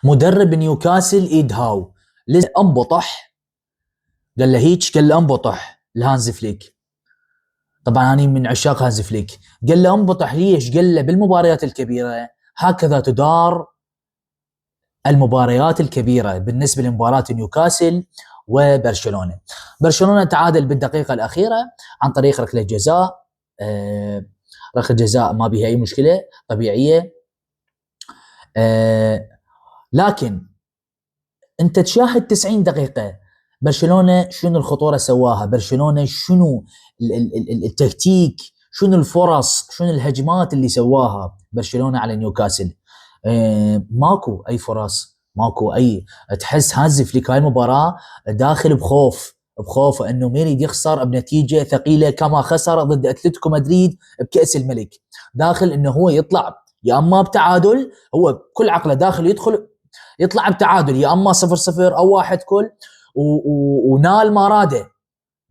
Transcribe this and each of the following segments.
مدرب نيوكاسل ايد هاو انبطح، قال له هيك، قال له انبطح لهانز فليك. طبعا انا من عشاق هانز فليك. قال له انبطح ليش؟ قال له بالمباريات الكبيره هكذا تدار المباريات الكبيره. بالنسبه لمباراه نيوكاسل وبرشلونه، برشلونه تعادل بالدقيقه الاخيره عن طريق ركله جزاء. ركله جزاء ما بها اي مشكله، طبيعيه. لكن انت تشاهد 90 دقيقه برشلونه شنو الخطوره سواها، برشلونه شنو التكتيك، شنو الفرص، شنو الهجمات اللي سواها برشلونه على نيوكاسل. ماكو اي فرص، ماكو اي. تحس هانز فليك هاي المباراه داخل بخوف انه ما يريد يخسر بنتيجه ثقيله كما خسر ضد اتلتيكو مدريد بكاس الملك. داخل انه هو يطلع يا اما بتعادل، هو كل عقله داخل يدخل يطلع بتعادل، يا اما 0-0 او 1 كل. ونال ما راده،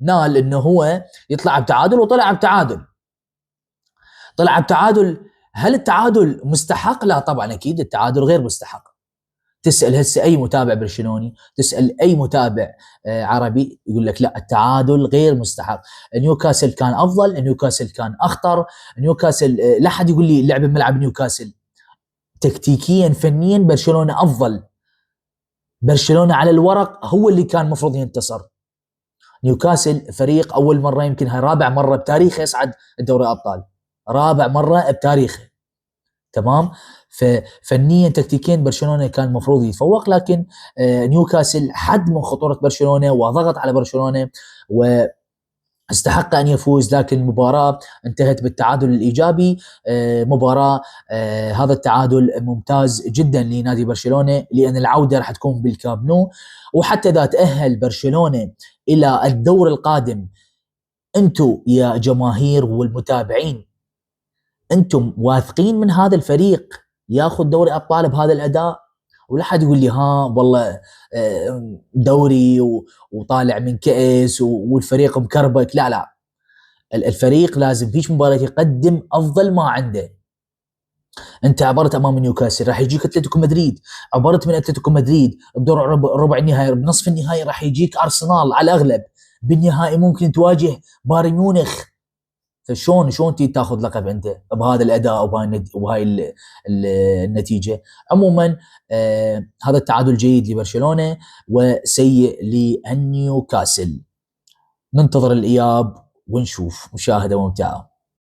نال انه هو يطلع بتعادل وطلع بتعادل. طلع بتعادل. هل التعادل مستحق؟ لا طبعا اكيد التعادل غير مستحق. تسال هسه اي متابع برشلوني، تسال اي متابع عربي، يقول لك لا التعادل غير مستحق. نيوكاسل كان افضل، نيوكاسل كان اخطر، نيوكاسل لا حد يقول لي لعب بملعب نيوكاسل تكتيكيا فنيا برشلونه افضل. برشلونه على الورق هو اللي كان المفروض ينتصر. نيوكاسل فريق اول مره، يمكن هاي رابع مره بتاريخه يصعد دوري ابطال، رابع مره بتاريخه. تمام. ففنيا تكتيكيا برشلونه كان المفروض يتفوق، لكن نيوكاسل حد من خطوره برشلونه وضغط على برشلونه واستحق ان يفوز. لكن المباراه انتهت بالتعادل الايجابي. مباراه هذا التعادل ممتاز جدا لنادي برشلونه، لان العوده راح تكون بالكامب نو. وحتى اذا تاهل برشلونه الى الدور القادم، انتم يا جماهير والمتابعين انتم واثقين من هذا الفريق ياخذ دوري ابطال بهذا الاداء؟ ولا حد يقول لي ها والله دوري وطالع من كأس والفريق مكربك. لا لا، الفريق لازم فيش مباراة يقدم افضل ما عنده. انت عبرت امام نيوكاسل، راح يجيك اتلتيكو مدريد، عبرت من اتلتيكو مدريد بدور ربع النهائي، بنصف النهائي راح يجيك ارسنال على الاغلب، بالنهائي ممكن تواجه بايرن ميونخ. فشون تاخذ لقب انت بهذا الاداء وبهاي النتيجه؟ عموما هذا التعادل جيد لبرشلونه وسيء لنيوكاسل. ننتظر الاياب ونشوف مشاهده ممتعه.